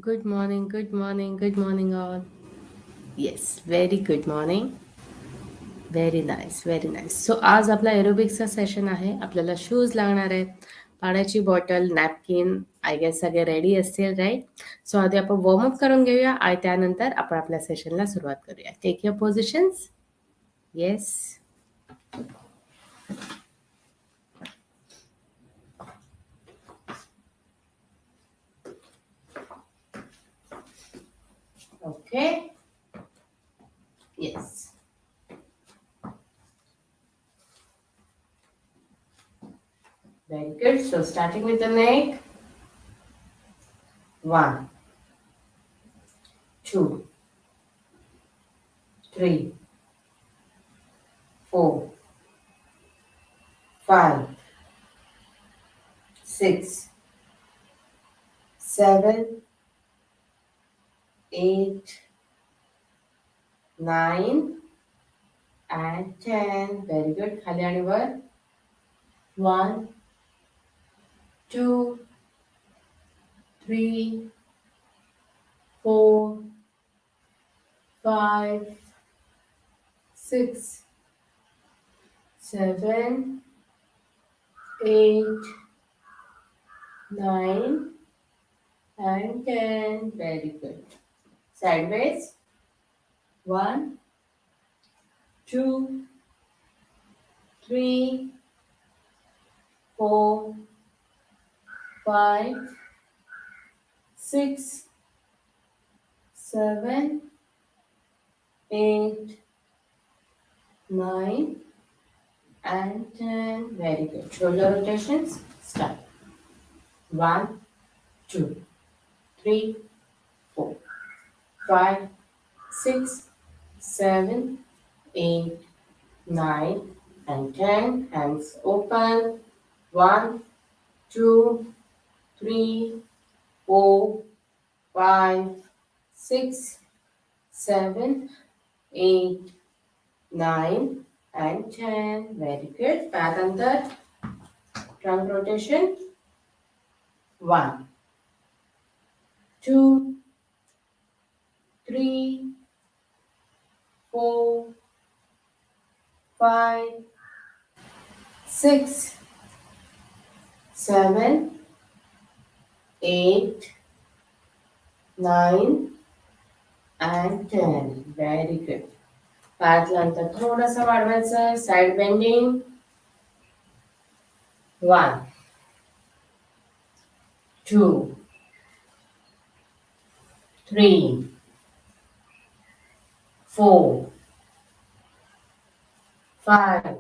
Good morning, all. Yes, very good morning. Very nice, very nice. So आज आपला एरोबिक्सचा session आहे. आपल्याला shoes लागणार आहेत, पाण्याची बॉटल, नॅपकिन. आय गेस सगळे रेडी असतील, राईट? सो आधी आपण वॉर्मअप करून घेऊया आणि त्यानंतर आपण आपल्या सेशनला सुरुवात करूया. Take your positions. Yes. Okay. Yes. Very good. So starting with the neck. 1, 2, 3, 4, 5, 6, 7, 8, 9 and 10. Very good. खाली आणि वर. 1, 2, 3, 4, 5, 6, 7, 8, 9 and 10. Very good. Sideways. 1, 2, 3, 4, 5, 6, 7, 8, 9 and 10. Very good. Shoulder rotations. Start. 1, 2, 3, 4, 5, 6, 7, 8, 9 and 10. Hands open. 1, 2, 3, 4, 5, 6, 7, 8, 9 and 10. Very good. Path अंतर. Trunk rotation. 1, 2, 3, 4, 5, 6, 7, 8, 9 and 10. Very good. पायातलं अंतर थोडंसं वाढवायचं. Side bending. 1, 2, 3, 4, 5,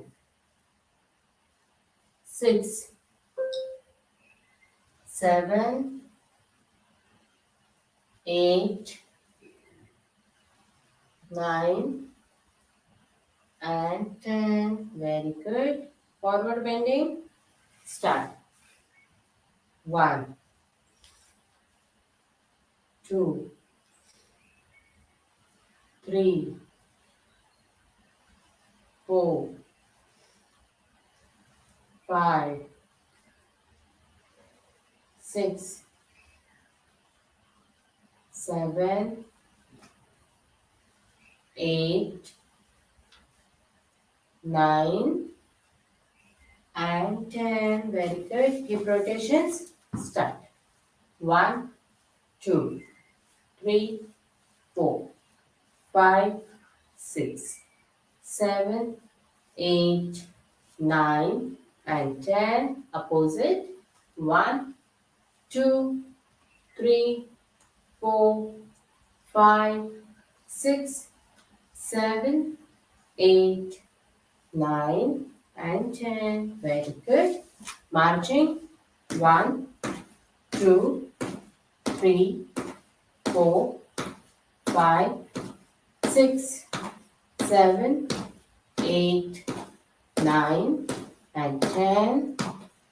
6, 7, 8, 9 and 10. Very good. Forward bending. Start. 1, 2, 3, 4, 5, 6, 7, 8, 9 and 10. Very good. Hip rotations. Start. 1, 2, 3, 4, 5, 6, 7, 8, 9 and 10. Opposite. 1, 2, 3, 4, 5, 6, 7, 8, 9 and 10. Very good. Marching. 1, 2, 3, 4, 5, 6, 7, 8, 9 and 10.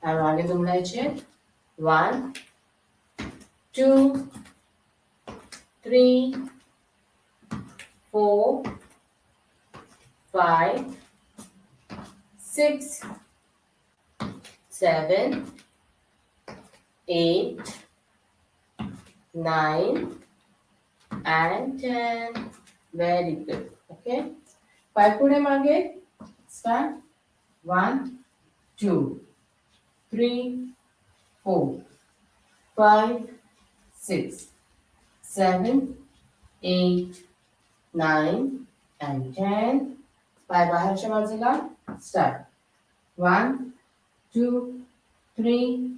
आणि मागे दुमडायचे. 1, 2, 3, 4, 5, 6, 7, 8, 9 and 10. Very good. Okay. 5 पुढे मागे. Start. 1, 2, 3, 4, 5, 6, 7, 8, 9 and 10. पाय बाहेरच्या बाजूला. Start. 1, 2, 3,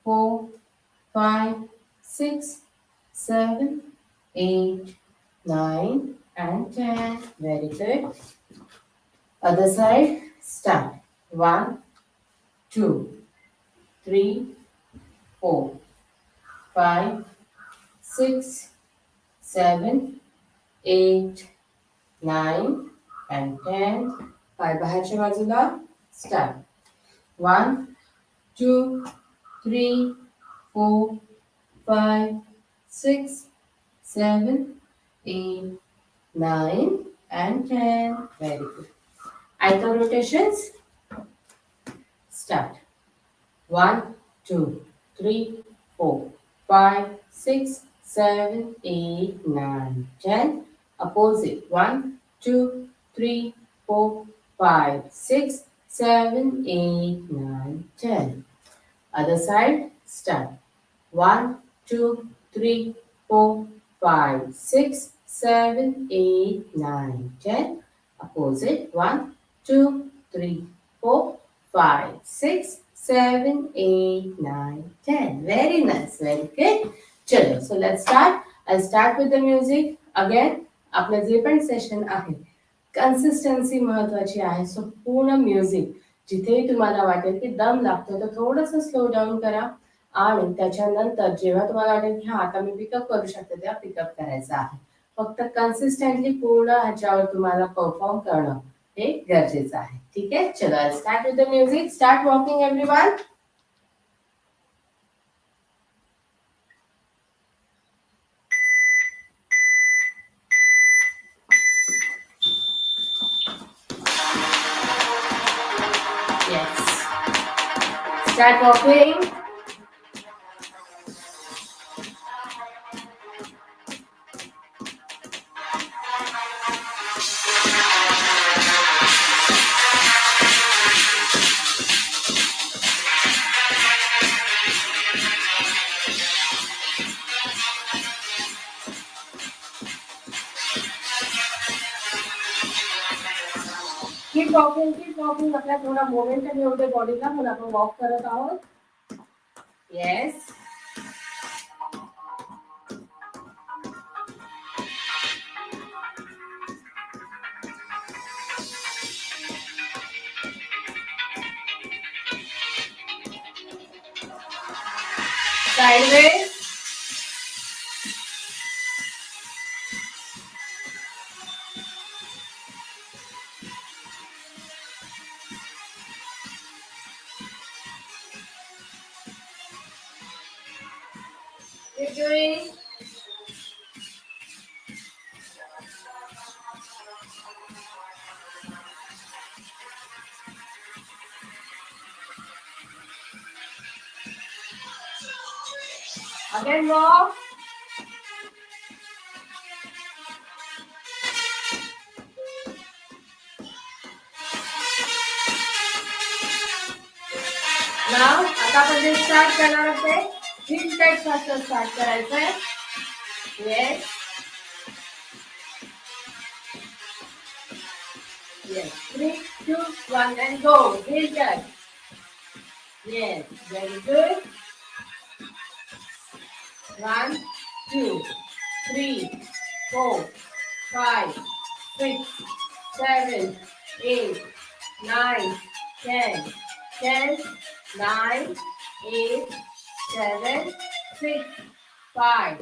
4, 5, 6, 7, 8, 9 and 10. Very good. Other side. Start. 1, 2, 3, 4, 5, 6, 7, 8, 9 and 10. पाय बाहेरच्या बाजूला. Start. 1, 2, 3, 4, 5, 6, 7, 8, 9 and 10. Very good. Ankle rotations. Start. 1, 2, 3, 4, 5, 6, 7, 8, 9, 10. Opposite. 1, 2, 3, 4, 5, 6, 7, 8, 9, 10. Other side. Start. 1, 2, 3, 4, 5, 6, 7, 8, 9, 10. Opposite. 1, 2, 3, 4, 5, 6, 7, 8, 9, 10. Very nice. Very good. चलो. So let's start. I'll start with the music. Again, आपलं जे पण session आहे consistency महत्वाची आहे. सो पूर्ण music जिथे तुम्हाला वाटेल की दम लागतो तर थोडंसं स्लो डाऊन करा आणि त्याच्यानंतर जेव्हा तुम्हाला वाटेल की हा आता मी पिकअप करू शकते तेव्हा पिकअप करायचं आहे. फक्त कन्सिस्टंटली पूर्ण ह्याच्यावर तुम्हाला परफॉर्म करणं हे गरजेचं आहे. ठीक आहे. चलो start with the music. Start walking everyone. Start walking. Keep walking, keep walking. आपल्या थोडा मोमेंटम येऊ दे बॉडीला म्हणून आपण वॉक करत आहोत. Yes. Sideways. Keep doing. Again walk. Now आता आपण जे स्टार्ट करणार आहोत ते इनटेक पासून स्टार्ट करायचंय. Yes. Yes. 3, 2, 1 and go. Heel touch. Yes. Very good. 1, 2, 3, 4, 5, 6, 7, 8, 9, 10. 10, 9, 8, 7, 6, 5,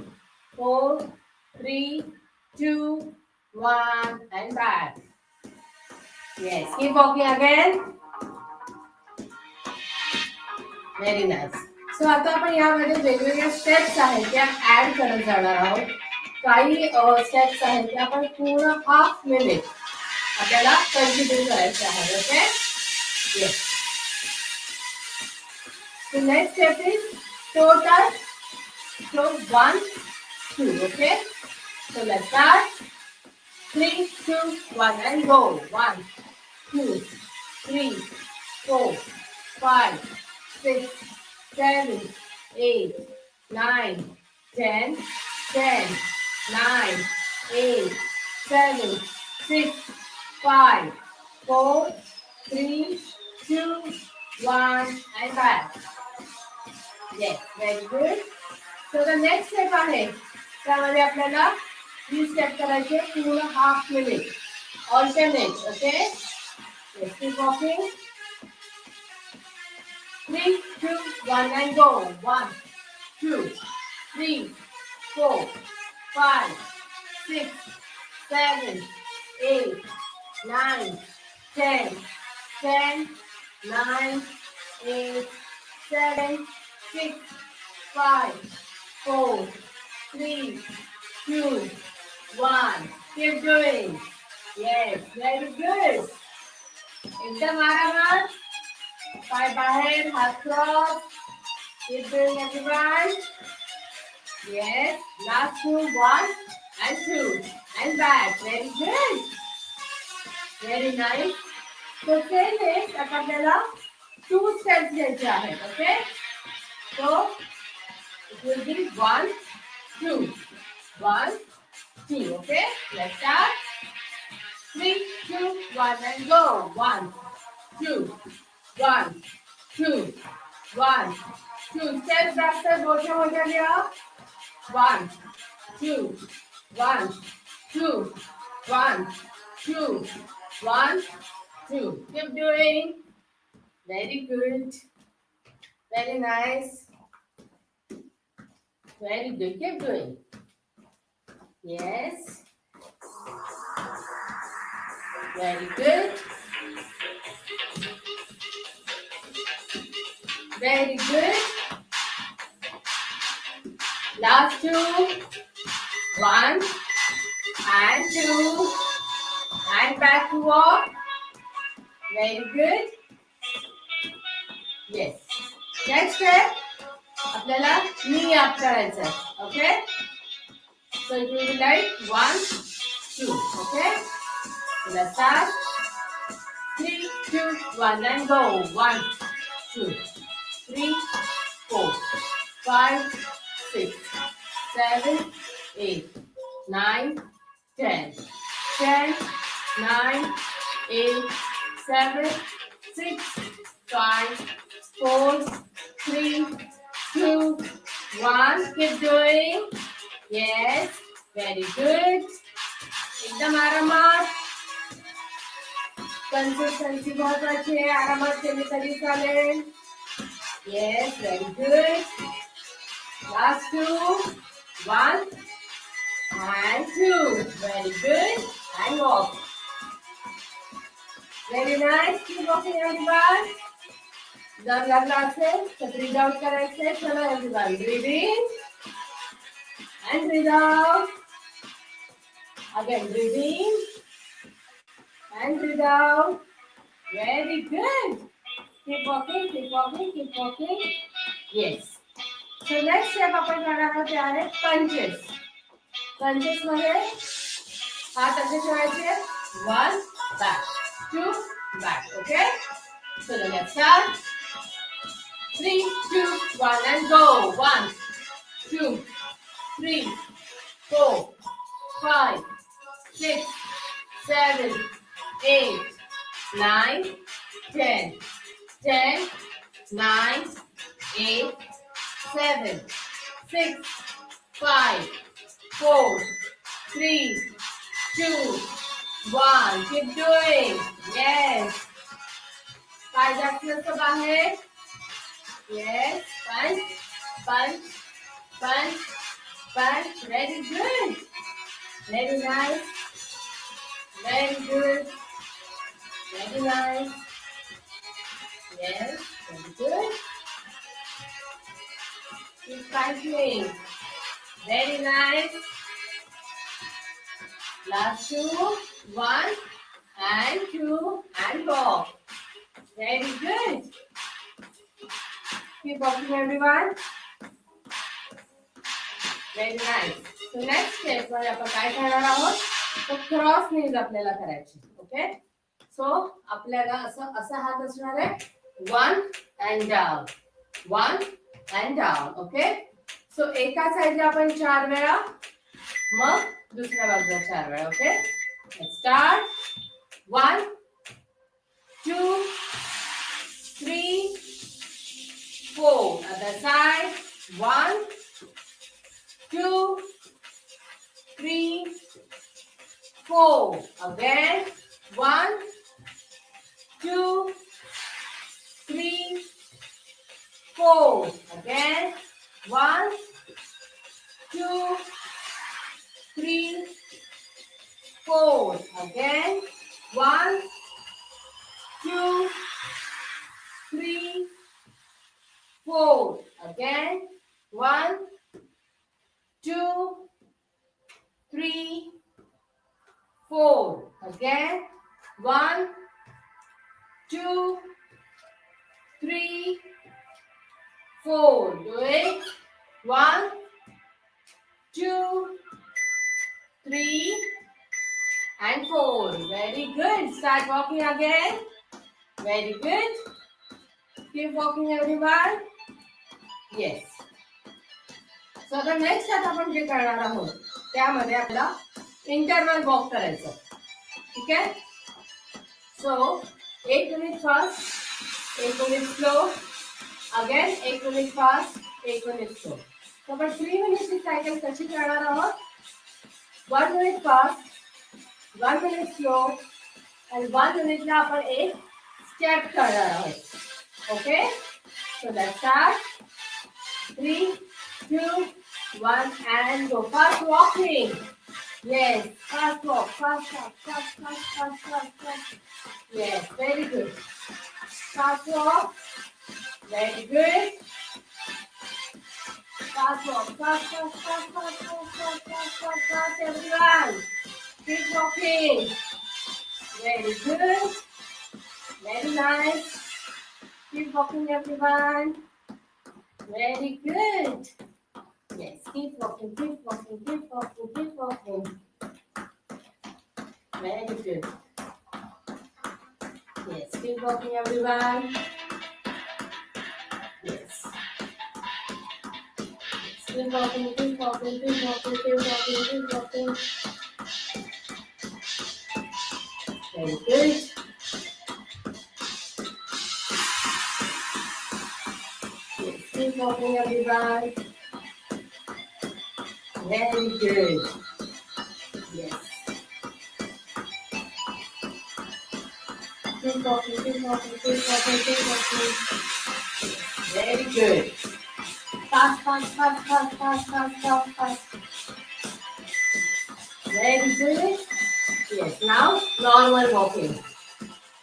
4, 3, 2, 1 and back. Yes, keep walking again. Very nice. सो आता आपण यामध्ये वेगवेगळ्या स्टेप्स आहेत त्या ऍड करत जाणार आहोत. काही स्टेप्स आहेत त्या आपण पूर्ण हाफ मिनिट आपल्याला कंटिन्यू करायचे आहेत. Okay. Yes. So next step is toe touch. So 1, 2. Okay? So let's start. 3, 2, 1, and go. 1, 2, 3, 4, 5, 6, 7, 8, 9, 10, 10, 9, 8, 7, 6, 5, 4, 3, 2, 1, and back. Yes, very good. So the next step आहे त्यामध्ये आपल्याला 3 स्टेप करायचे पूर्ण half minute alternate. Okay, let's keep walking. 3, 2, 1, and go. 1, 2, 3, 4, 5, 6, 7, 8, 9, 10, 10, 9, 8, 7, 6, 5, 4, 3, 2, 1. Keep doing. Yes, very good. एकदम आरामात. पाय बाहेर, हात cross. Keep doing, everyone. Yes, last two. 1 and 2 and back. Very good. Very nice. So same is आता आपल्याला 2 steps घ्यायचे आहेत. Okay. So it will be 1, 2, 1, 2. Okay. Let's start. 3, 2, 1, and go. 1, 2, 1, 2, 1, 2. Steps जास्त मोठ्या मोठ्या लिहा. 1, 2, 1, 2, 1, 2, 1, 2. Keep doing. Very good. Very nice. Very good. Keep doing. Yes. Very good. Very good. Last two. 1 and 2 and back to walk. Very good. Yes. Next step. आपल्याला knee up करायचं आहे. Okay. So it will be like 1, 2. Okay. So let's start. 3, 2, 1, and go. 1, 2, 3, 4, 5, 6, 7, 8, 9, 10, 10, 9, 8, 7, 6, 5, 4, 3, 2, 1. Keep doing. Yes, very good. एकदम आरामात. Consistency महत्वाची आहे. आरामात केली तरी चालेल. Yes, very good. Last two. 1 and 2. Very good. And walk. Very nice. Keep walking, everyone. जर लागला असेल तर ब्रीद आउट करायचे. चलो everyone. Breathe in and breathe out. Again, breathe in and breathe out. Very good. Keep walking, keep walking, keep walking. Yes. So next step आपण करणार आहोत ते आहे पंचेस. पंचेस मध्ये हात असे ठेवायचे. 1 back, 2 back. Okay. So let's start. 3, 2, 1, and go. 1, 2, 3, 4, 5, 6, 7, 8, 9, 10, 10, 9, 8, 7, 6, 5, 4, 3, 2, 1. Keep doing. Yes. पाय जास्त नसतं बाहेर. Yes. Punch, punch, punch, punch. Very good. Very nice. Very good. Very nice. Yes. Very good. Keep punching. Very nice. Last two. 1 and 2 and go. Very good. Keep walking, everyone. Very nice. So next step मध्ये आपण काय करणार आहोत, तो cross नीज आपल्याला करायची. Okay, सो आपल्याला असं हात असणार आहे, 1 and down, 1 and down. Okay, सो एका साईडला आपण 4 वेळा, मग दुसऱ्या बाजूला 4 वेळा. Okay, start. 1 2 3 4. Other side. 1 2 3 4. Again. 1 2 3 4. Again. 1 2 3 4. Again. 1 2 3 4. Again. 1 2 3 4. Again. 1 2 3 4. Do it. 1 2 3 and 4. Very good. Start walking again. Very good. Keep walking, everyone. Yes. So the next आता आपण जे करणार आहोत त्यामध्ये आपला इंटरवल वॉक करायचं. ठीक आहे. सो 1 minute fast, 1 minute slow, again 1 minute fast, 1 minute slow. तर आपण 3 मिनिटची सायकल कशी करणार आहोत, 1 मिनिट फास्ट, 1 मिनिट स्लो आणि 1 मिनिटला आपण एक स्टेप करणार आहोत. Okay, so let's start. 3 2 1 and go. Fast walking. Yes, fast walk, fast walk, fast, fast, fast, fast, fast. Yes, very good. Fast walk. Very good. Fast walk, fast, fast, fast, fast, fast, fast, fast, fast, fast, everyone. Keep walking. Very good. Very nice. Keep walking, everyone. Very good. Yes, keep walking, keep walking, keep walking, keep walking. Very good. Yes, keep walking, everyone. Yes. Keep walking, keep walking, keep walking, keep walking, keep walking. Very good. Yes, keep walking, everyone. Very good. Yes. Keep walking, keep walking, keep walking, keep walking. Very good. Fast, fast, fast, fast, fast, fast, fast, fast. Very good. Yes. Now normal walking.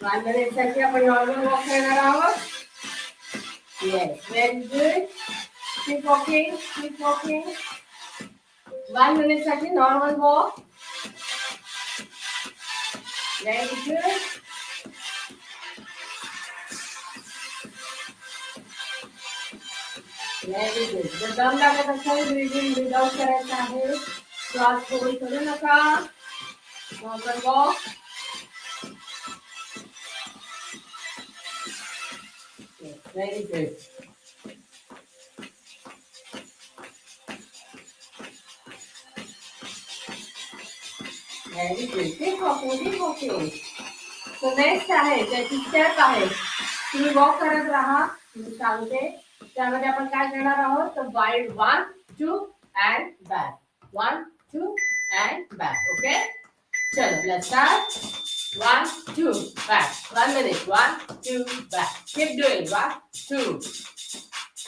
1 minute साठी आपण normal walk करणार आहोत. Yes. Very good. Keep walking, keep walking. 1 minute साठी normal walk. Very good. Very good. जर दम लागत असेल breathing without करायचं आहे, श्वास होल्ड करू नका. Normal walk. Very good. Very good. Keep walking, keep walking. So next आहे त्याची स्टेप आहे. तुम्ही वॉक करत राहा. मी सांगते त्यामध्ये आपण काय करणार आहोत, तर wide 1 2 and back, 1 2 and back. Okay, चलो let's start. 1 2 back. 1 minute. 1 2 back. Keep doing. 1 2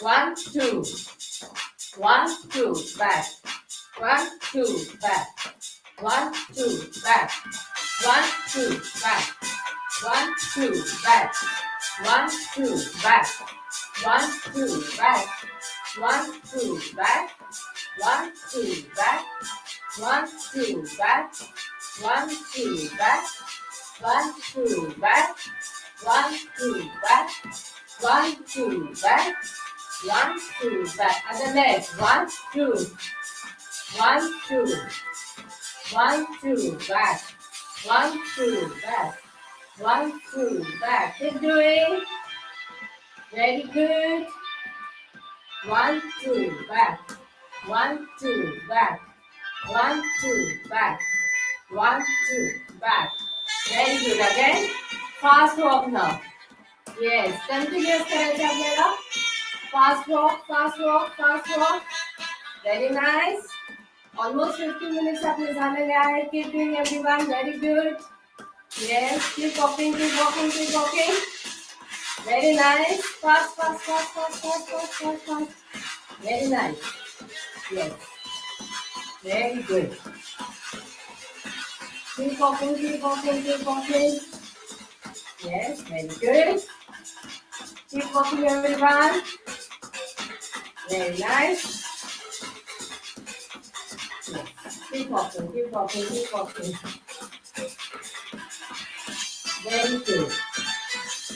1 2 1 2 back. 1 2 back. 1 2 back. 1 2 back. 1 2 back. 1 2 back. 1 2 back. 1 2 back. 1 2 back. 1 2 back. 1 2 back. 1 2 back. 1 2 back. 1 2 back. 1 2 back. Other leg. 1 2 1, 2. 1, 2. Back. 1, 2. Back. 1, 2. Back. Keep doing. Very good. 1, 2. Back. 1, 2. Back. 1, 2. Back. 1, 2. Back. Very good. Again. Fast walk now. Yes. Continuous करायचं आपल्याला. Fast walk, fast walk, fast walk. Very nice. Almost 15 minutes आपले झालेले आहेत. Keep doing everyone. Very good. Yes. Keep walking, keep walking, keep walking. Very nice. Fast, fast, fast, fast, fast, fast, fast, fast. Very nice. Yes. Very good. Keep walking, keep walking, keep walking. Yes, very good. Keep walking, everyone. Very nice. Yes. Keep walking, keep walking, keep walking. Very good.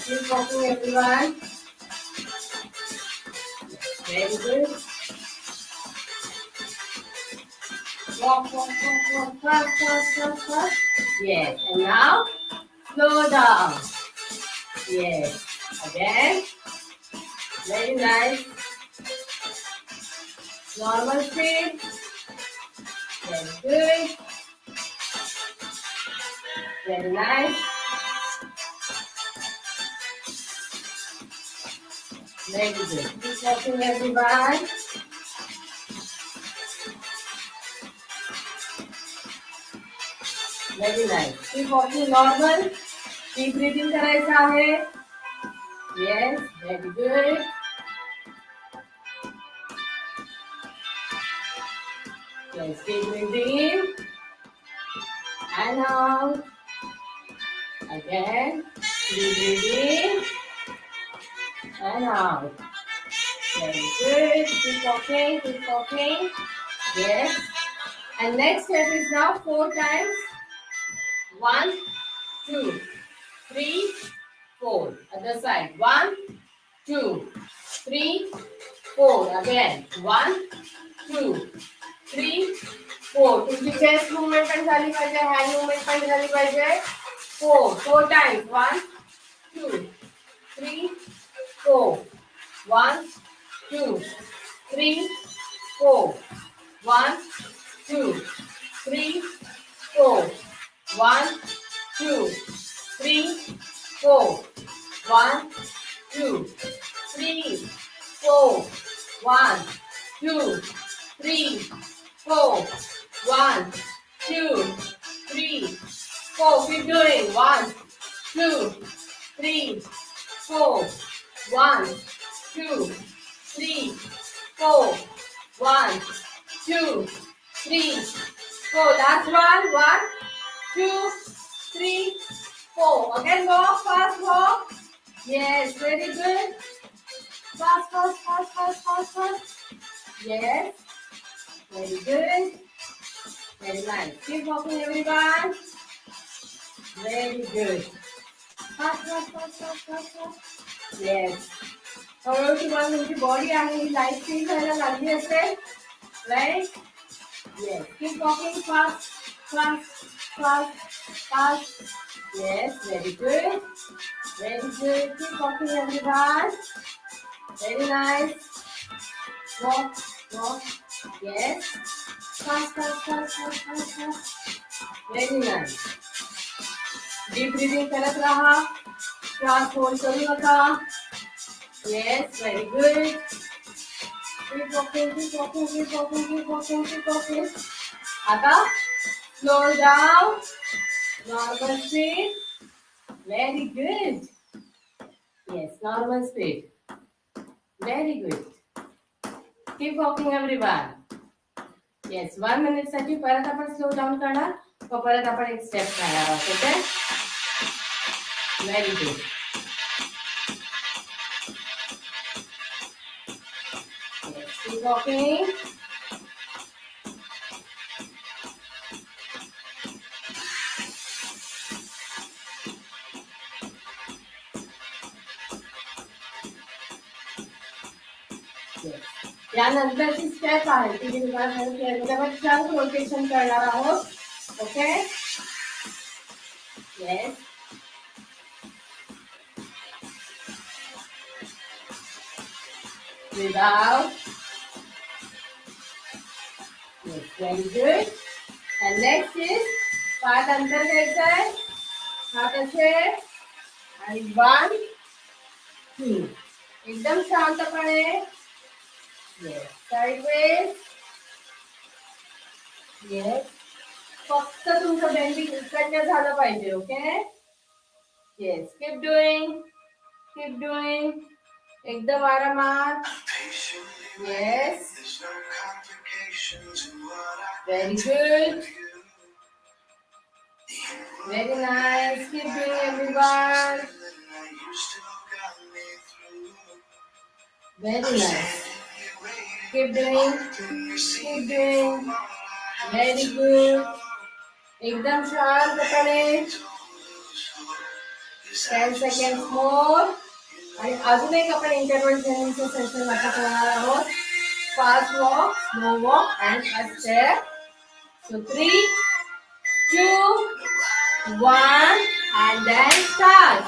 Keep walking, everyone. Very good. Walk, walk, walk, walk, fast, fast, fast, fast. Yes, and now slow down. Yes, again. Very nice. Normal speed. Very good. Very nice. Very good. Keep walking, everyone. Very nice. Keep walking normal. Keep breathing करायचं आहे. Yes, very good. Yes, keep breathing in and out. Again, keep breathing in and out. Very good. Keep walking, keep walking. Yes. And next step is now 4 times. 1, 2, 3, 4. Other side. 1, 2, 3, 4. Again. 1, 2, 3, 4. तुमची chest movement पण झाली पाहिजे, hand movement पण झाली पाहिजे. 4 times. 1, 2, 3, 4. 1, 2, 3, 4. 1, 2, 3, 4. 1, 2, 3, 4. 1, 2, 3, 4. 1, 2, 3, 4. 1, 2, 3, 4. Keep doing. 1, 2, 3, 4. 1, 2, 3, 4. 1, 2, 3, 4. Last one. 1, 2, 3, 4. Again walk, fast walk. Yes, very good. Fast, fast, fast, fast, fast, fast. Yes, very good. Very nice. Keep walking, everyone. Very good. Fast, fast, fast, fast, fast, fast. Yes. हळूहळू तुम्हाला तुमची body आहे ही light feel व्हायला लागली असेल. Right? Yes. Keep walking fast, fast, fast, fast. Yes, very good. Very good. Keep walking, everyone. Very nice. Walk, walk. Yes. Fast, fast, fast, fast, fast, fast. Very nice. Deep breathing करत राहा. श्वास hold करू नका. Yes, very good. Keep walking, keep walking, keep walking, keep walking, keep walking. आता slow down. Normal speed. Very good. Yes, normal speed. Very good. Keep walking, everyone. Yes, 1 minute साठी परत आपण slow down करणार. परत आपण एक step करणार आहोत. Okay? Very good. Yes, keep walking. Yes. यानंतरची स्टेप आहे ती मी तुम्हाला सांगितली त्याच्यावर ट्रंक रोटेशन करणार आहोत. Okay. Yes. Without. Yes, very good. And next is पाठ अंतर घ्यायचा आहे. हात असे आणि 1 2 एकदम शांतपणे. येस. साइडवेज. येस. फक्त तुमचं बेंडिंग इकडनं झालं पाहिजे. Okay. Yes. Keep doing. Keep doing. एकदम आरामात. Yes. Very good. Very nice. Keep doing everyone. Very nice. Keep doing. Keep doing. Very good. एकदम शांतपणे. 10 seconds more. आणि अजून एक आपण इंटरव्हल ट्रेनिंगचं सेशन आता करणार आहोत. Fast walk, slow walk and a step. So 3, 2, 1 and then start.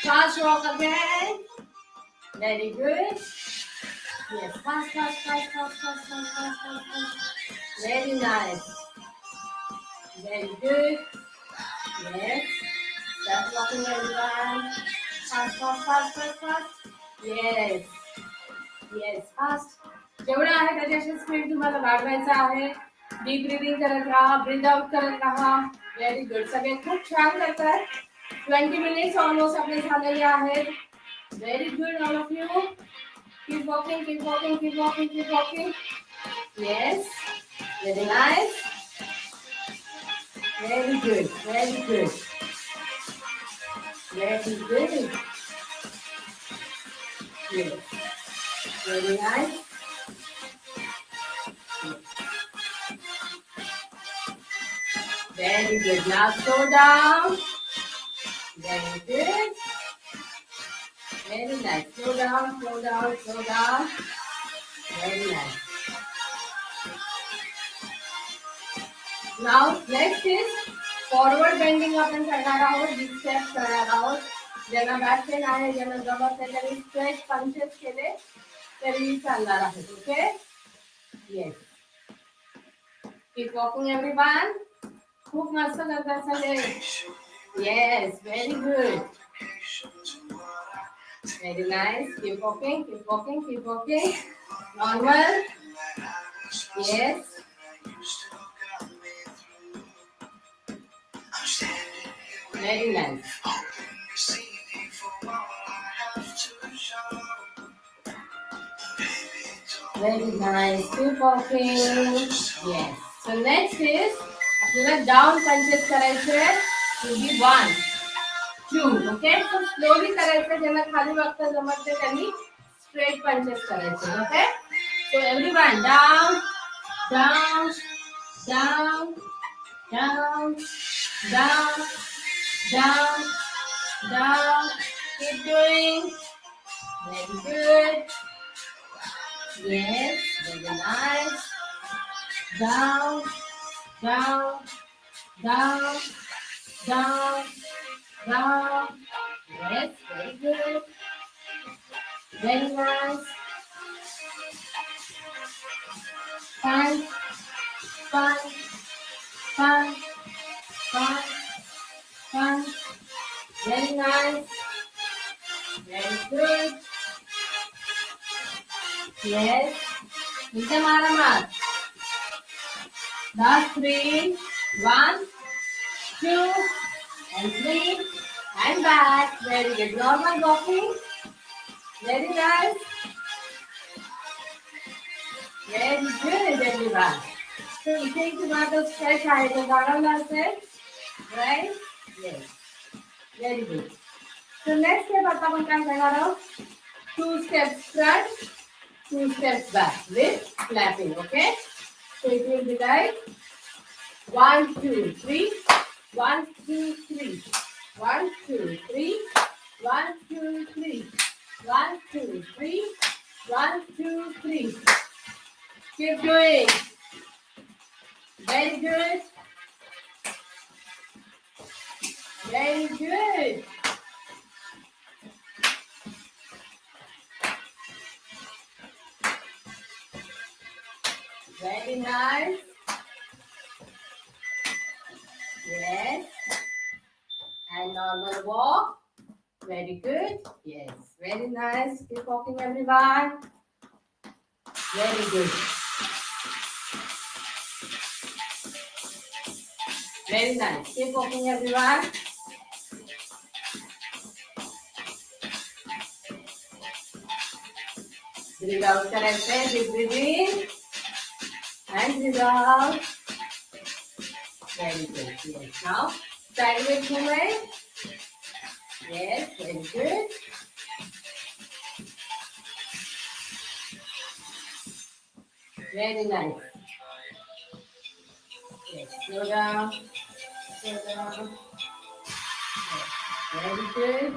Fast walk again. Very good. Yes, fast, fast, fast, fast, fast, fast, fast, fast, fast. Very nice. Very good. Yes. Start walking everyone. Fast, fast, fast, fast, fast. Yes. Yes, fast. जेवढं आहे त्याच्याशी speed तुम्हाला वाढवायचं आहे. Deep breathing करत राहा, breathe out करत राहा. Very good. सगळे खूप छान करतात. 20 मिनिट्स ऑलमोस्ट आपले झालेले आहेत. Very good all of you. Keep walking, keep walking, keep walking, keep walking. Yes. Very nice. Very good. Very good. Very good. Yes. Very nice. Very good. Now slow down. Very good. Very nice. Slow down, slow down, slow down. Very nice. Now next is forward bending आपण करणार आहोत. Big steps करणार आहोत. ज्यांना back pain आहे, ज्यांना जमत नाही त्यांनी स्ट्रेच पंचेस केले तरी चालणार आहेत. Okay. Yes. Keep walking everyone. खूप मस्त करतात सगळे. Yes. Very good. Very nice. Keep walking, keep walking, keep walking. Normal. Yes. Very nice. Very nice. Keep walking. Yes. So next is आपल्याला डाउन पंचेस करायचे. To be 1, 2. Okay. So slowly करायचं. ज्यांना खाली बघता जमत नाही त्यांनी स्ट्रेट पंचेस करायचे. Okay. So everyone down, down, down, down, down, down, down. Keep doing. Very good. Yes, very nice. Down, down, down, down, down. Yes, very good. Very nice. 5, 5, 5, 5, 5. Very nice. Very good. Yes. एकदम आरामात. Last 3, 1, 2, and 3, and back. Very good. Normal walking. Very nice. Very good, everyone. So इथे तुम्हाला stretch आहे तो जाणवला असेल. Right? Yes. Very good. So next step आता आपण काय करणार आहोत? 2 steps front, 2 steps back with clapping. Okay? So it will be like 1, 2, 3, 1, 2, 3, 1, 2, 3, 1, 2, 3, 1, 2, 3, 1, 2, 3, Keep doing. Very good. Very good. Very nice. Yes. And normal walk. Very good. Yes. Very nice. Keep walking, everyone. Very good. Very nice. Keep walking, everyone. Breathe out करायचंय. Deep breathe in and breathe out. Very good. Yes. Now sideways movement. Yes. Very good. Very nice. Yes. Slow down. Slow down. Yes. Very good.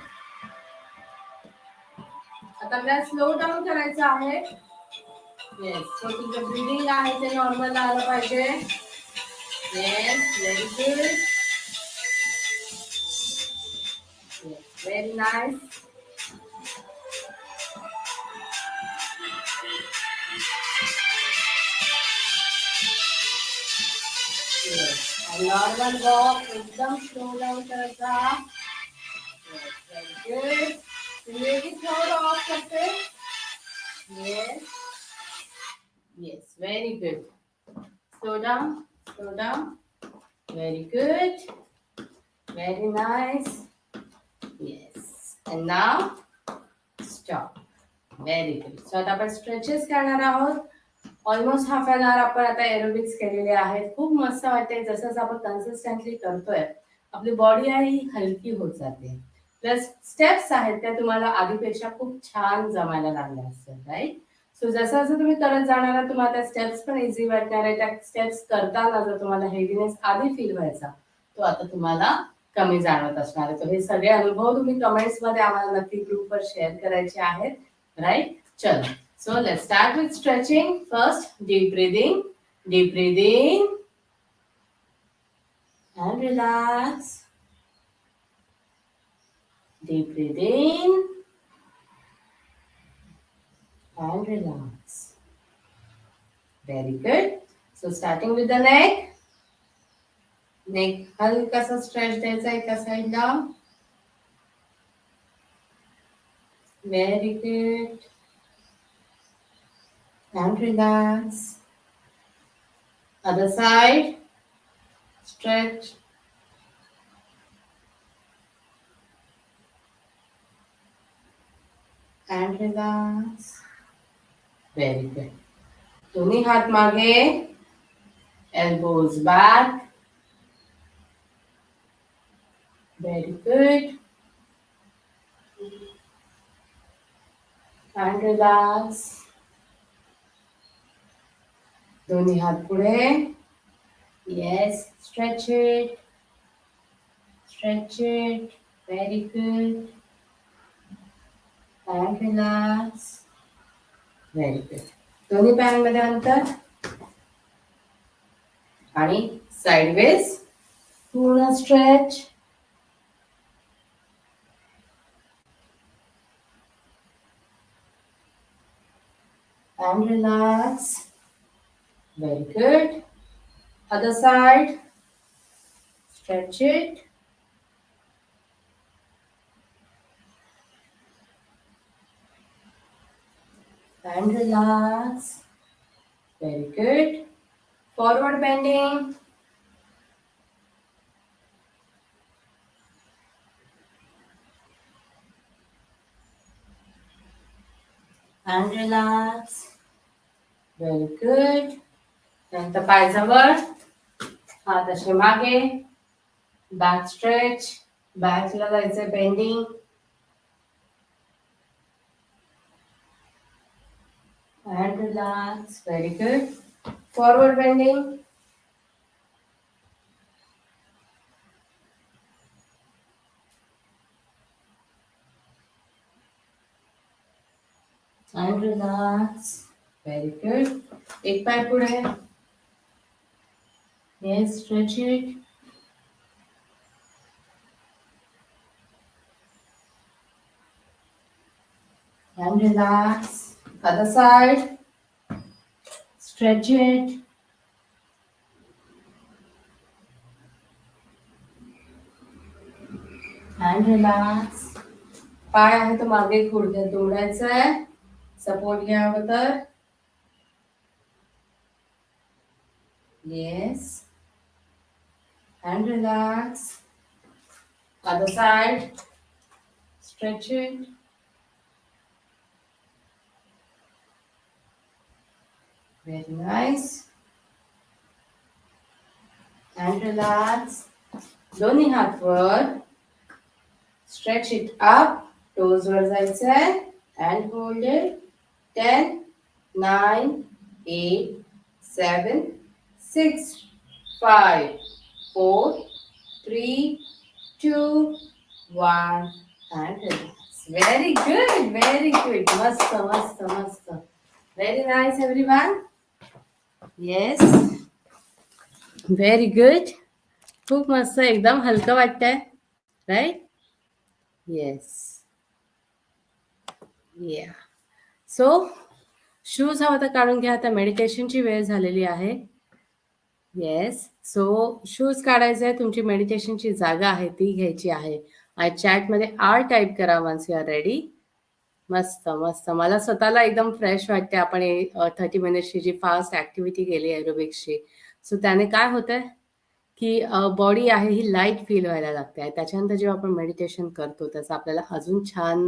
आता आपल्याला slow down करायचं आहे. Yes. सो तुमचं breathing आहे ते normal आलं पाहिजे. Yes. Very good. Yes. Very nice. Normal walk एकदम स्लो डाऊन करायचा. Very good. तुम्ही थोडं ऑफ करते. Yes. Yes. Very good. Slow down, slow down. Very good. Very nice. Yes. And now stop. Very good. So आता आपण stretches करणार आहोत. Almost half an hour आपण आता एरोबिक्स केलेले आहेत. खूप मस्त वाटते. जसं आपण कन्सिस्टंटली करतोय आपली बॉडी आहे ही हलकी होत जाते. प्लस स्टेप्स आहेत त्या तुम्हाला आधीपेक्षा खूप छान जमायला लागल्या असतात, राईट? सो जसं जसं तुम्ही करत जाणार तुम्हाला त्या स्टेप्स पण इझी वाटणार आहे. त्या स्टेप्स करताना जर तुम्हाला हेवीनेस आधी फील व्हायचा तो आता तुम्हाला कमी जाणवत असणार आहे. तर हे सगळे अनुभव तुम्ही कमेंट्स मध्ये आम्हाला नक्की ग्रुपवर शेअर करायचे आहेत, राईट? चलो. So let's start with stretching. First, deep breathing. Deep breathing. And relax. Deep breathing. And relax. Very good. So starting with the neck. Neck हल्का सा stretch द्यायचा एका साइडला. Very good. And relax. Other side. Stretch. And relax. Very good. दोन्ही हात मागे. Elbows back. Very good. And relax. दोन्ही हात पुढे. Yes. Stretch it. Stretch it. Very good. And relax. Very good. दोन्ही पायांमध्ये अंतर. आणि sideways. पूर्ण stretch. And relax. Very good. Other side. Stretch it. And relax. Very good. Forward bending. And relax. Very good. नंतर पायजवळ. हात असे मागे. Back stretch. Back ला जायचंय bending. And relax. Very good. Forward bending. And relax. Very good. एक पाय पुढे. Yes, stretch it. And relax. Other side. Stretch it. And relax. पाय आहे तो मागे गुडघ्यात जोडायचा आहे. सपोर्ट घ्या अगोदर. Yes. And relax. Other side. Stretch it. Very nice. And relax. दोन्ही हात वर. Stretch it up. Toes वर जायचं आहे. And hold it. 10, 9, 8, 7, 6, 5, 4, 3, 2, 1. And relax. Very good. Very good. मस्त, मस्त, मस्त. Very nice, everyone. Yes. Very good. खूप मस्त, एकदम हलकं वाटतंय, राईट? येस. या. सो शूज हवा तर काढून घ्या. आता मेडिटेशनची वेळ झालेली आहे. येस. सो शूज काढायचे आहे. तुमची मेडिटेशनची जागा आहे ती घ्यायची आहे. आणि चॅटमध्ये आर टाईप करा वन्स यू आर रेडी. मस्त मस्त. मला स्वतःला एकदम फ्रेश वाटते. आपण 30 मिनिट्सची जी फास्ट ऍक्टिव्हिटी केली एरोबिक्सची, सो त्याने काय होतंय की बॉडी आहे ही लाईट फील व्हायला लागते. त्याच्यानंतर जेव्हा आपण मेडिटेशन करतो त्याचा आपल्याला अजून छान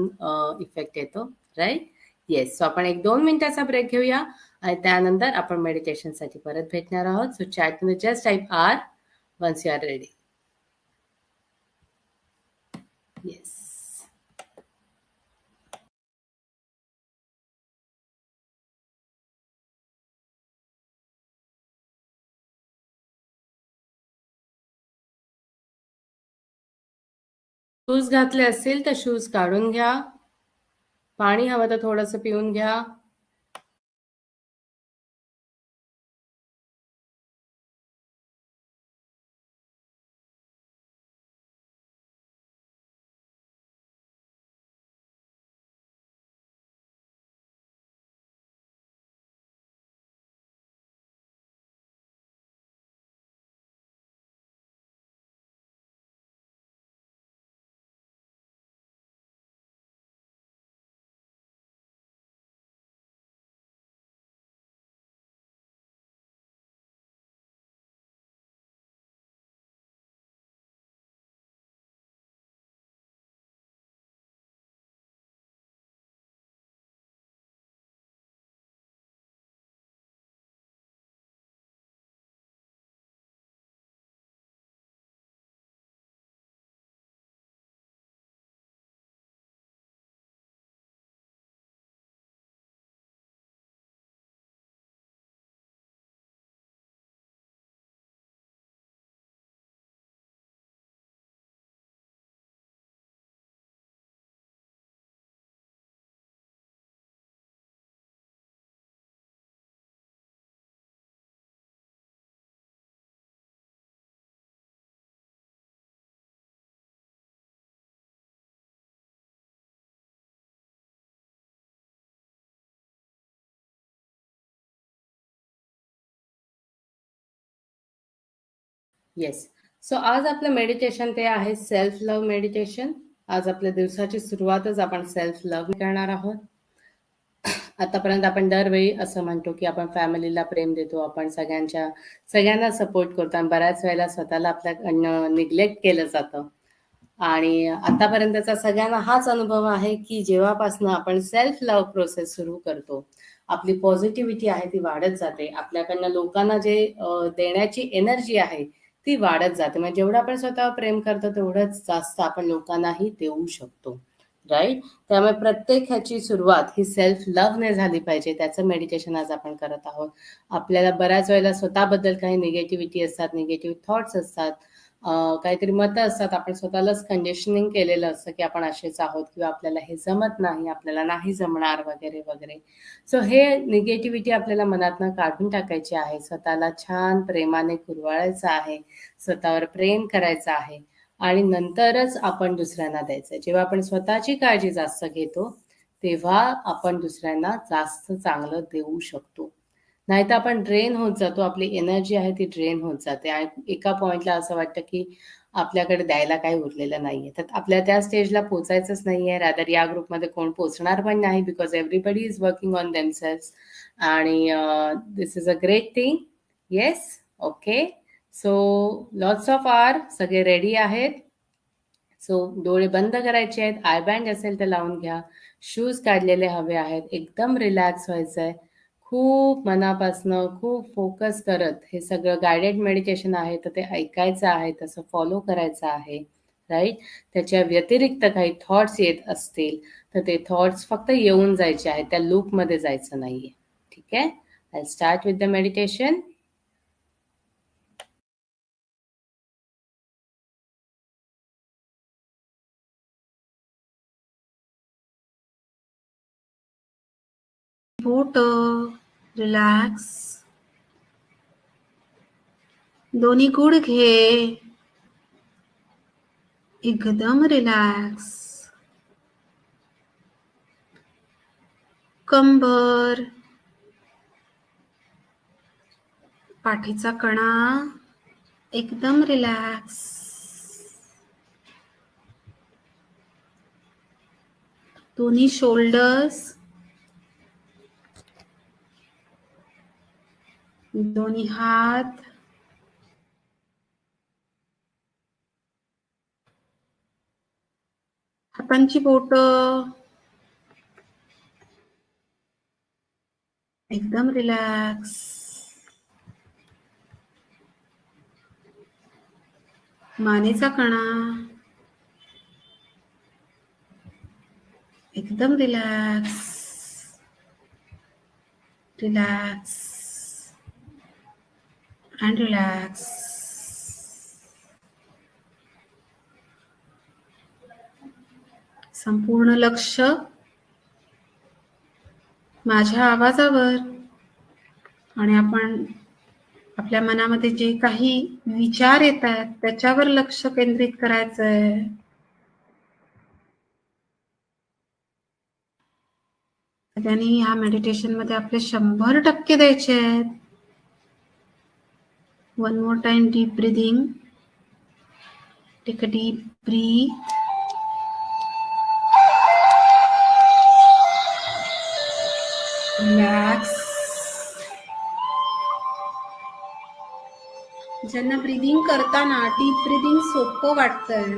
इफेक्ट येतो, राईट? येस. सो आपण 1-2 मिनिटाचा ब्रेक घेऊया आणि त्यानंतर आपण मेडिटेशनसाठी परत भेटणार आहोत. सो चॅटमध्ये just type R once you are ready. Yes. Shoes घातले असतील तर शूज काढून घ्या. पाणी हवं तर थोडंसं पिऊन घ्या. येस. सो आज आपलं मेडिटेशन ते आहे सेल्फ लव्ह मेडिटेशन. आज आपल्या दिवसाची सुरुवातच आपण सेल्फ लव्ह करणार आहोत. आतापर्यंत आपण दरवेळी असं म्हणतो की आपण फॅमिलीला प्रेम देतो, आपण सगळ्यांना सपोर्ट करतो आणि बऱ्याच वेळेला स्वतःला आपल्याकडनं निग्लेक्ट केलं जातं. आणि आतापर्यंतचा सगळ्यांना हाच अनुभव आहे की जेव्हापासून आपण सेल्फ लव्ह प्रोसेस सुरू करतो, आपली पॉझिटिव्हिटी आहे ती वाढत जाते. आपल्याकडनं लोकांना जे देण्याची एनर्जी आहे ती वाढत जाते. म्हणजे जेवढं आपण स्वतःवर प्रेम करतो तेवढंच जास्त आपण लोकांनाही देऊ शकतो, राईट? त्यामुळे प्रत्येक ह्याची सुरुवात ही सेल्फ लव्हने झाली पाहिजे. त्याचं मेडिटेशन आज आपण करत आहोत. आपल्याला बऱ्याच वेळेला स्वतःबद्दल काही निगेटिव्हिटी असतात, निगेटिव्ह थॉट्स असतात, काहीतरी मतं असतात, आपण स्वतःलाच कंडिशनिंग केलेलं असतं की आपण असेच आहोत किंवा आपल्याला हे जमत नाही, आपल्याला नाही जमणार वगैरे वगैरे. सो हे निगेटिव्हिटी आपल्याला मनातनं काढून टाकायची आहे. स्वतःला छान प्रेमाने कुरवाळायचं आहे, स्वतःवर प्रेम करायचं आहे आणि नंतरच आपण दुसऱ्यांना द्यायचं. जेव्हा आपण स्वतःची काळजी जास्त घेतो तेव्हा आपण दुसऱ्यांना जास्त चांगलं देऊ शकतो. नाहीतर आपण ड्रेन होत जातो, आपली एनर्जी आहे ती ड्रेन होत जाते आणि एका पॉइंटला असं वाटतं की आपल्याकडे द्यायला काही उरलेलं नाहीये. तर आपल्या त्या स्टेजला पोचायचंच नाहीये. रादर या ग्रुपमध्ये कोण पोचणार पण नाही, because everybody is working on themselves आणि this is a great thing. Yes, okay. So lots of are सगळे रेडी आहेत. सो डोळे बंद करायचे आहेत, आय बँड असेल तर लावून घ्या, शूज काढलेले हवे आहेत, एकदम रिलॅक्स व्हायचंय, खूप मनापासनं खूप फोकस करत हे सगळं गायडेड मेडिटेशन आहे तर ते ऐकायचं आहे, तसं फॉलो करायचं आहे, राईट. त्याच्या व्यतिरिक्त काही थॉट्स येत असतील तर ते थॉट्स फक्त येऊन जायचे आहेत, त्या लूपमध्ये जायचं नाहीये. ठीक आहे, I start with the meditation. Boat relax, दोन्ही गुडघे एकदम रिलॅक्स, कंबर, पाठीचा कणा एकदम रिलॅक्स, दोन्ही शोल्डर्स, दोन्ही हात, हातांची बोट एकदम रिलॅक्स, मानेचा कणा एकदम रिलॅक्स, रिलॅक्स and relax. संपूर्ण लक्ष माझ्या आवाजावर आणि आपण आपल्या मनामध्ये जे काही विचार येत आहेत त्याच्यावर लक्ष केंद्रित करायचंय. त्यांनी ह्या मेडिटेशन मध्ये आपले 100% द्यायचे आहेत. One more time deep breathing. Take a deep breath. Relax. ज्यांना ब्रीदिंग करताना डीप ब्रीदिंग सोपं वाटतंय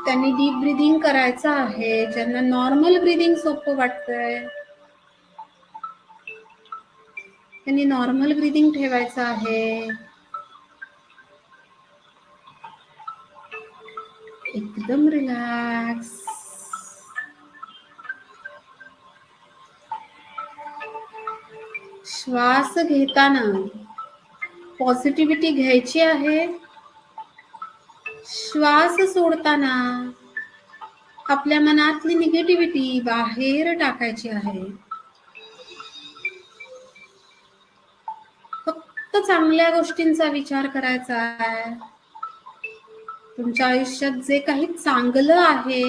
त्यांनी डीप ब्रीदिंग करायचं आहे. ज्यांना नॉर्मल ब्रीदिंग सोपं वाटतंय त्यांनी नॉर्मल ब्रीदिंग ठेवायचं आहे. एकदम रिलॅक्स. श्वास घेताना पॉझिटिव्हिटी घ्यायची आहे. श्वास सोडताना आपल्या मनातली निगेटिव्हिटी बाहेर टाकायची आहे. फक्त चांगल्या गोष्टींचा विचार करायचा आहे. तुमच्या आयुष्यात जे काही चांगलं आहे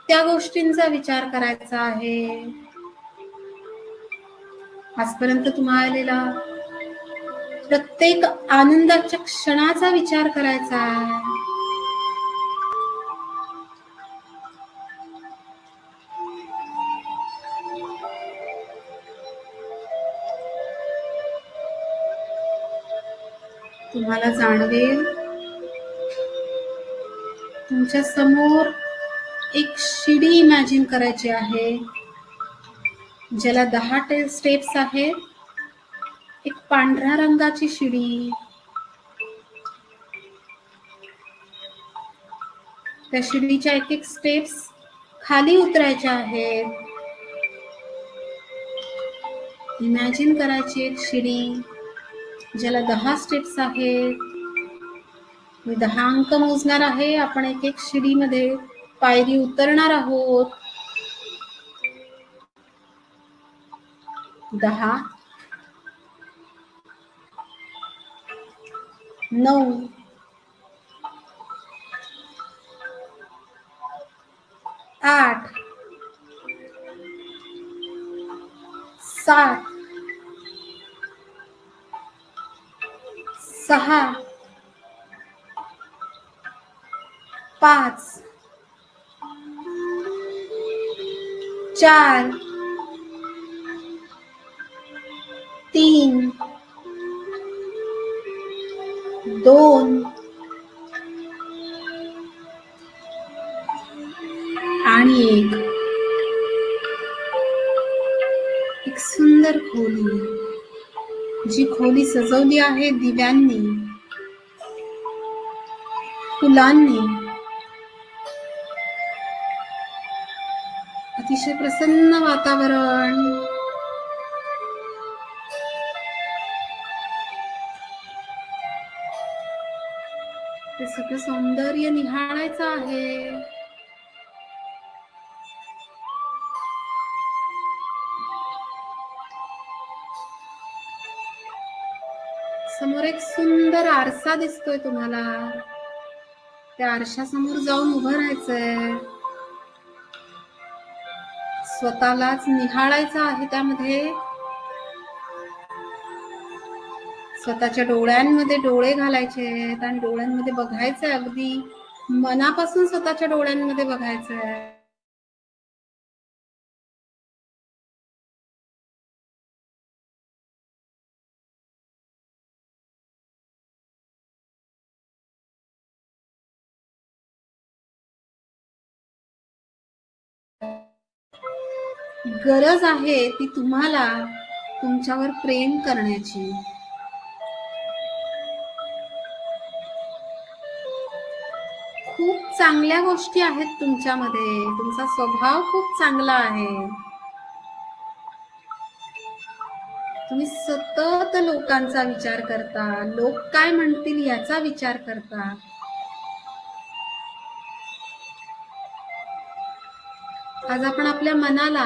त्या गोष्टींचा विचार करायचा आहे. आजपर्यंत तुम्हाला प्रत्येक आनंदाच्या क्षणाचा विचार करायचा आहे. तुम्हाला जाणवेल तुमच्या समोर एक शिडी इमॅजिन करायची आहे ज्याला 10 स्टेप्स आहेत. एक पांढऱ्या रंगाची शिडी. त्या शिडीच्या एक एक स्टेप्स खाली उतरायच्या आहेत. इमॅजिन करायची एक शिडी ज्याला 10 स्टेप्स आहेत. मी 10 अंक मोजणार आहे. आपण एक एक शिडीमध्ये पायरी उतरणार आहोत. 10, 9, 8, 7, 6, 5, 4, 3, 2 आणि 1. एक सुंदर खोली, जी खोली सजवली आहे दिव्यांनी, फुलांनी. अतिशय प्रसन्न वातावरण. ते सगळं सौंदर्य निहाळायचं आहे. समोर एक सुंदर आरसा दिसतोय तुम्हाला. त्या आरशासमोर जाऊन उभं राहायचंय. स्वतःलाच निहाळायचं आहे. त्यामध्ये स्वतःच्या डोळ्यांमध्ये डोळे घालायचे आणि डोळ्यांमध्ये बघायचंय. अगदी मनापासून स्वतःच्या डोळ्यांमध्ये बघायचंय. गरज आहे ती तुम्हाला तुमच्यावर प्रेम करण्याची. खूप चांगल्या गोष्टी आहेत तुमच्यामध्ये. तुमचा स्वभाव खूप चांगला आहे. तुम्ही सतत लोकांचा विचार करता. लोक काय म्हणतील याचा विचार करता. आज आपण आपल्या मनाला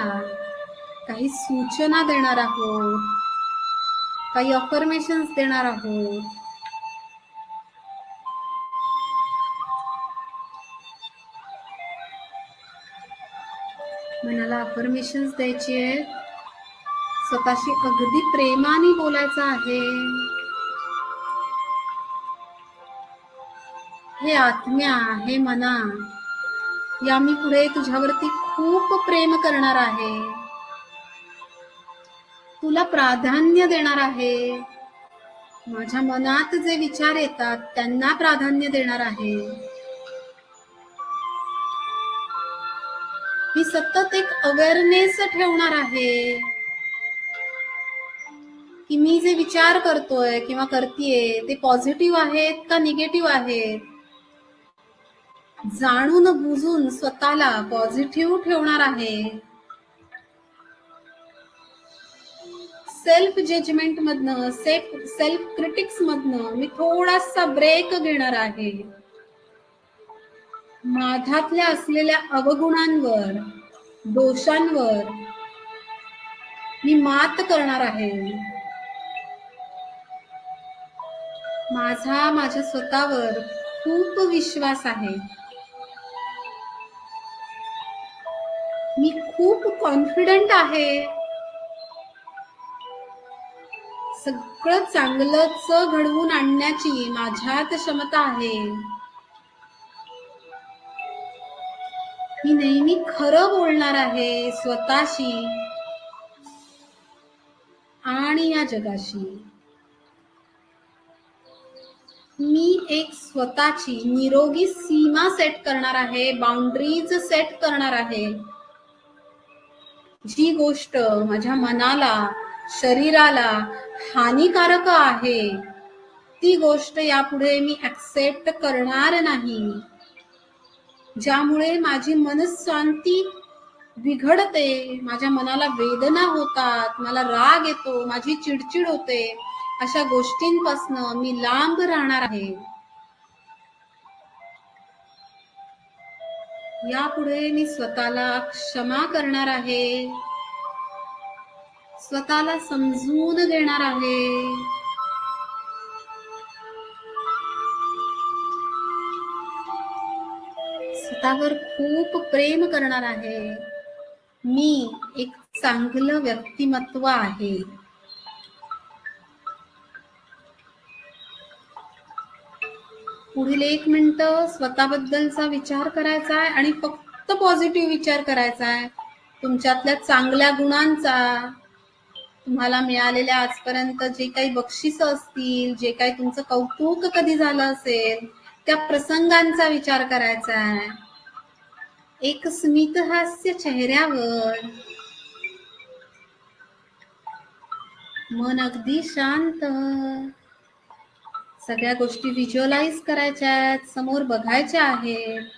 काही सूचना देणार आहोत, काही अफर्मेशन्स देणार आहोत. मनाला अफर्मेशन्स द्यायची आहेत. स्वतःशी अगदी प्रेमाने बोलायचं आहे. हे आत्म्या, हे मना, या मी पुढे तुझ्यावरती खूप प्रेम करणार आहे. तुला प्राधान्य देणार आहे. माझ्या मनात जे विचार येतात त्यांना प्राधान्य देणार आहे. मी सतत एक अवेअरनेस ठेवणार आहे की मी जे विचार करतोय किंवा करतेय ते पॉझिटिव्ह आहेत का निगेटिव्ह आहेत. जाणून बुजून स्वतःला पॉझिटिव्ह ठेवणार आहे. सेल्फ जजमेंट मधनं, सेल्फ क्रिटिक्स मधनं मी थोडासा ब्रेक घेणार आहे. माझ्यातल्या असलेल्या अवगुणांवर, दोषांवर मी मात करणार आहे. माझ्या स्वतःवर खूप विश्वास आहे. मी खूप कॉन्फिडंट आहे. सगळं चांगलंच घडवून आणण्याची माझ्यात क्षमता आहे. मी नेहमी खरं बोलणार आहे स्वतःशी आणि या जगाशी. मी एक स्वतःची निरोगी सीमा सेट करणार आहे. बाउंड्रीज सेट करणार आहे. जी गोष्ट माझ्या मनाला, शरीराला हानिकारक आहे ती गोष्ट यापुढे मी ऍक्सेप्ट करणार नाही. ज्यामुळे माझी मनशांती बिघडते, माझ्या मनाला वेदना होतात, मला राग येतो, माझी चिडचिड होते, अशा गोष्टींपासून मी लांब राहणार आहे. यापुढे मी स्वतःला क्षमा करणार आहे, स्वतःला समजून घेणार आहे. स्वतःवर खूप प्रेम करणार आहे. मी एक चांगलं व्यक्तिमत्व आहे. पुढील 1 मिनिट स्वतःबद्दलचा विचार करायचा आहे आणि फक्त पॉझिटिव्ह विचार करायचा आहे. तुमच्यातल्या चांगल्या गुणांचा, तुम्हाला मिळालेल्या आजपर्यंत जे काही बक्षीस असतील, जे काही तुमचं कौतुक कधी झालं असेल, त्या प्रसंगांचा विचार करायचा आहे. एक स्मितहास्य चेहऱ्यावर, मन अगदी शांत. सगळ्या गोष्टी व्हिज्युअलाइज करायच्या आहेत, समोर बघायच्या आहेत.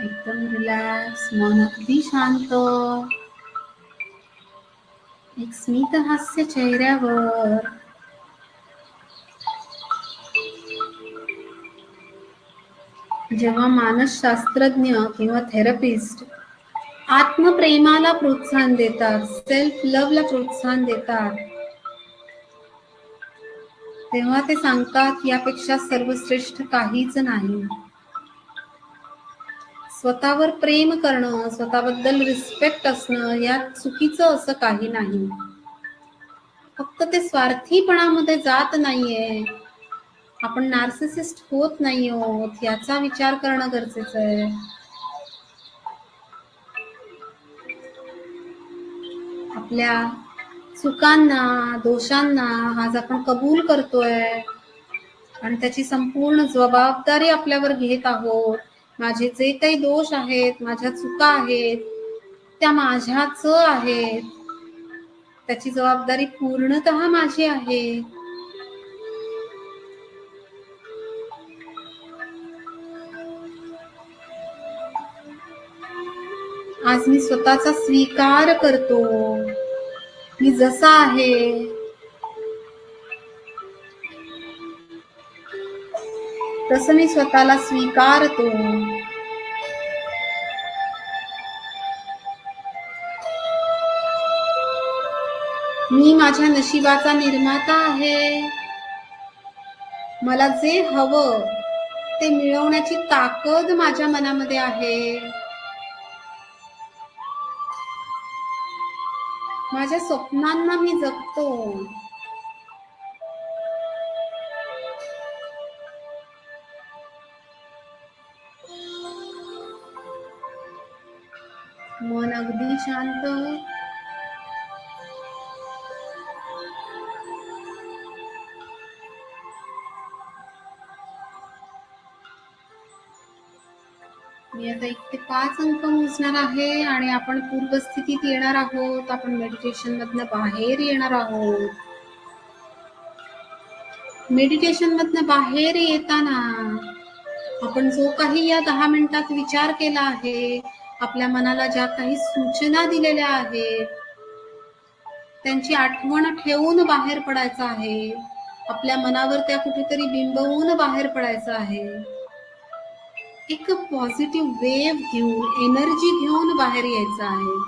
एकदम रिलॅक्स, मन अगदी शांत, एक स्मित हास्य चेहऱ्यावर. जेव्हा मानसशास्त्रज्ञ किंवा थेरपिस्ट आत्मप्रेमाला प्रोत्साहन देतात, सेल्फ लव्हला प्रोत्साहन देतात, तेव्हा ते सांगतात यापेक्षा सर्वश्रेष्ठ काहीच नाही. स्वतःवर प्रेम करणं, स्वतःबद्दल रिस्पेक्ट असणं, यात चुकीचं असं काही नाही. फक्त ते स्वार्थीपणामध्ये जात नाहीये, आपण नार्सिसिस्ट होत नाही आहोत, याचा विचार करणं गरजेचं आहे. आपल्या चुकांना, दोषांना आज आपण कबूल करतोय आणि त्याची संपूर्ण जबाबदारी आपल्यावर घेत आहोत. माझे जे काही दोष आहेत, माझ्या चुका आहेत, त्या माझ्याच आहेत. त्याची जबाबदारी पूर्णतः माझी आहे. आज मी स्वतःचा स्वीकार करतो. मी जसा आहे तसं मी स्वतःला स्वीकारतो. मी माझ्या नशिबाचा निर्माता आहे. मला जे हवं ते मिळवण्याची ताकद माझ्या मनामध्ये आहे. माझ्या स्वप्नांना मी जगतो. मन अगदी शांत. मी आता 1 ते 5 अंक मोजणार आहे आणि आपण पूर्वस्थितीत येणार आहोत. आपण मेडिटेशन मधनं बाहेर येणार आहोत. मेडिटेशन मधनं बाहेर येताना आपण जो काही या 10 मिनिटात विचार केला आहे, आपल्या मनाला ज्या काही सूचना दिलेल्या आहेत, त्यांची आठवण ठेवून बाहेर पडायचं आहे. आपल्या मनावर त्या कुठेतरी बिंबवून बाहेर पडायचं आहे. एक पॉझिटिव्ह वेव्ह घेऊन, एनर्जी घेऊन बाहेर यायचं आहे.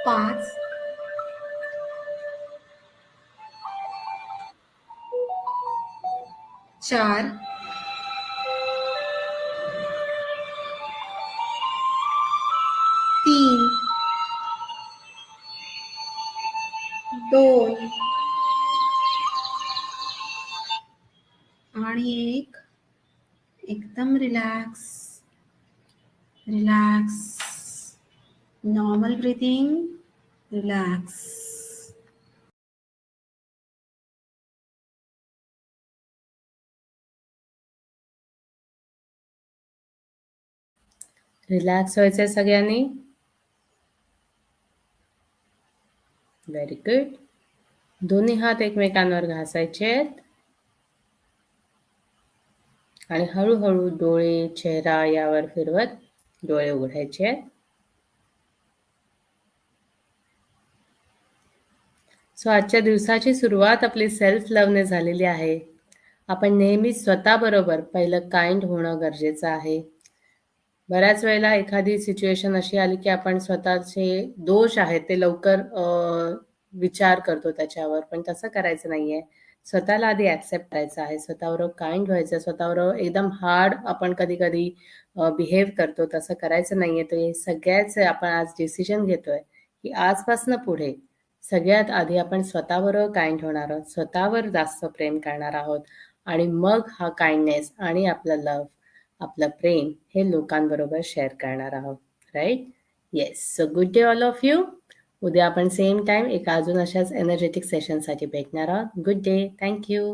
पाच, 4, 3, 2 आणि 1. एकदम relax, relax. Normal breathing. Relax. Relax व्हायचंय सगळ्यांनी. Very good. दोन्ही हात एकमेकांवर घासायचे आहेत आणि हळूहळू डोळे, चेहरा यावर फिरवत डोळे उघडायचे आहेत. सो आजच्या दिवसाची सुरुवात आपली सेल्फ लव्हने झालेली आहे. आपण नेहमी स्वतःबरोबर पहिलं काइंड होणं गरजेचं आहे. बऱ्याच वेळेला एखादी सिच्युएशन अशी आली की आपण स्वतःचे दोष आहेत ते लवकर विचार करतो त्याच्यावर, पण तसं करायचं नाहीये. स्वतःला आधी ऍक्सेप्ट करायचं आहे, स्वतःबरोबर काइंड व्हायचं, स्वतःबरोबर एकदम हार्ड आपण कधी कधी बिहेव करतो, तसं करायचं नाहीये. तर हे सगळ्याच आपण आज डिसिजन घेतोय की आजपासनं पुढे सगळ्यात आधी आपण स्वतःबरोबर काइंड होणार आहोत, स्वतःवर जास्त प्रेम करणार आहोत आणि मग हा काइंडनेस आणि आपलं लव्ह, आपलं प्रेम हे लोकांबरोबर शेअर करणार आहोत. Right? Yes. So good day all of you. उद्या आपण सेम टाइम एका अजून अशाच एनर्जेटिक सेशनसाठी भेटणार आहोत. Good day. थँक्यू.